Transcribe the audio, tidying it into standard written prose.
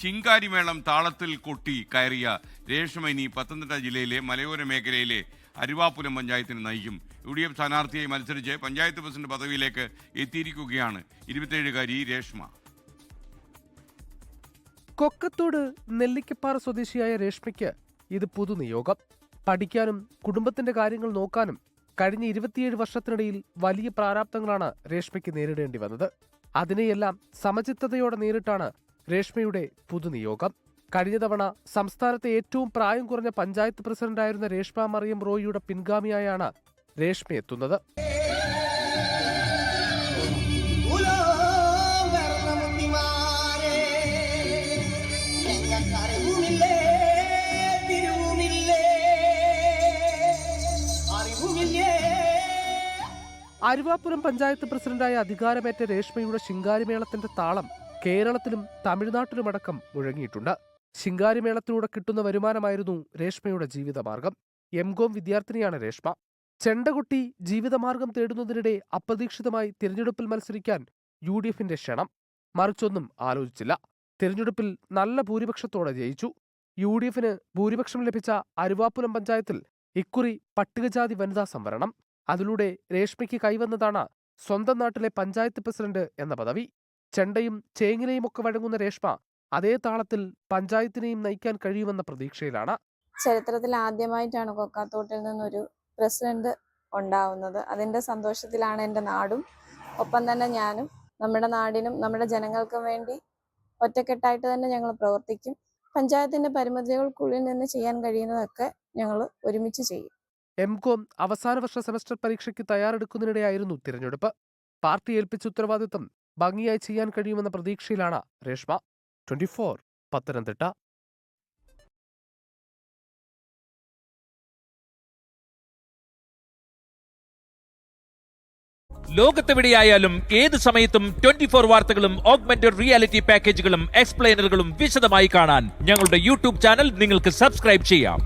ചിങ്കാരിമേളം താളത്തിൽ കൊട്ടി കയറിയ രേഷ്മ ഇനി പത്തനംതിട്ട ജില്ലയിലെ മലയോര മേഖലയിലെ അരുവാപ്പുലം പഞ്ചായത്തിന് നയിക്കും. UDF സ്ഥാനാർത്ഥിയായി മത്സരിച്ച് പഞ്ചായത്ത് പ്രസിഡന്റ് പദവിയിലേക്ക് എത്തിയിരിക്കുകയാണ് 27-കാരി രേഷ്മ. കൊക്കത്തോട് നെല്ലിക്കപ്പാറ സ്വദേശിയായ രേഷ്മയ്ക്ക് ഇത് പുതുനിയോഗം. പഠിക്കാനും കുടുംബത്തിന്റെ കാര്യങ്ങൾ നോക്കാനും കഴിഞ്ഞ 27 വർഷത്തിനിടയിൽ വലിയ പ്രാരാബ്ദങ്ങളാണ് രേഷ്മയ്ക്ക് നേരിടേണ്ടി വന്നത്. അതിനെയെല്ലാം സമചിത്തതയോടെ നേരിട്ടാണ് രേഷ്മയുടെ പുതുനിയോഗം. കഴിഞ്ഞ തവണ സംസ്ഥാനത്തെ ഏറ്റവും പ്രായം കുറഞ്ഞ പഞ്ചായത്ത് പ്രസിഡന്റായിരുന്ന രേഷ്മ മറിയം റോയിയുടെ പിൻഗാമിയായാണ് രേഷ്മ എത്തുന്നത്. അരുവാപ്പുരം പഞ്ചായത്ത് പ്രസിഡന്റായ അധികാരമേറ്റ രേഷ്മയുടെ ശിങ്കാരിമേളത്തിന്റെ താളം കേരളത്തിലും തമിഴ്നാട്ടിലുമടക്കം മുഴങ്ങിയിട്ടുണ്ട്. ശിങ്കാരിമേളത്തിലൂടെ കിട്ടുന്ന വരുമാനമായിരുന്നു രേഷ്മയുടെ ജീവിതമാർഗം. MCom വിദ്യാർത്ഥിനിയാണ് രേഷ്മ. ചെണ്ടകൊട്ടി ജീവിതമാർഗം തേടുന്നതിനിടെ അപ്രതീക്ഷിതമായി തിരഞ്ഞെടുപ്പിൽ മത്സരിക്കാൻ UDFന്റെ ക്ഷണം. മറിച്ചൊന്നും ആലോചിച്ചില്ല. തിരഞ്ഞെടുപ്പിൽ നല്ല ഭൂരിപക്ഷത്തോടെ ജയിച്ചു. UDFന് ഭൂരിപക്ഷം ലഭിച്ച അരുവാപ്പുലം പഞ്ചായത്തിൽ ഇക്കുറി പട്ടികജാതി വനിതാ സംവരണം. അതിലൂടെ രേഷ്മയ്ക്ക് കൈവന്നതാണ് സ്വന്തം നാട്ടിലെ പഞ്ചായത്ത് പ്രസിഡന്റ് എന്ന പദവി. ചെണ്ടയും ചേങ്ങിനെയും ഒക്കെ വഴങ്ങുന്ന രേഷ്മ അതേ താളത്തിൽ പഞ്ചായത്തിനെയും നയിക്കാൻ കഴിയുമെന്ന പ്രതീക്ഷയിലാണ്. ചരിത്രത്തിൽ ആദ്യമായിട്ടാണ് കൊക്കാത്തോട്ടിൽ നിന്നൊരു പ്രസിഡന്റ് ഉണ്ടാവുന്നത്. അതിന്റെ സന്തോഷത്തിലാണ് എൻ്റെ നാടും ഒപ്പം തന്നെ ഞാനും. നമ്മുടെ നാടിനും നമ്മുടെ ജനങ്ങൾക്കും വേണ്ടി ഒറ്റക്കെട്ടായിട്ട് തന്നെ ഞങ്ങൾ പ്രവർത്തിക്കും. പഞ്ചായത്തിന്റെ പരിമിതികൾക്കുള്ളിൽ നിന്ന് ചെയ്യാൻ കഴിയുന്നതൊക്കെ ഞങ്ങൾ ഒരുമിച്ച് ചെയ്യും. MCom അവസാന വർഷ സെമസ്റ്റർ പരീക്ഷയ്ക്ക് തയ്യാറെടുക്കുന്നതിനിടെയായിരുന്നു തിരഞ്ഞെടുപ്പ്. പാർട്ടി ഏൽപ്പിച്ച ഉത്തരവാദിത്തം ഭംഗിയായി ചെയ്യാൻ കഴിയുമെന്ന പ്രതീക്ഷയിലാണ് രേഷ്മ. 24 പത്തനംതിട്ട. ലോകത്തെവിടെയായാലും ഏത് സമയത്തും 24 വാർത്തകളും ഓഗ്മെന്റഡ് റിയാലിറ്റി പാക്കേജുകളും എക്സ്പ്ലെയിനറുകളും വിശദമായി കാണാൻ ഞങ്ങളുടെ YouTube ചാനൽ നിങ്ങൾക്ക് സബ്സ്ക്രൈബ് ചെയ്യാം.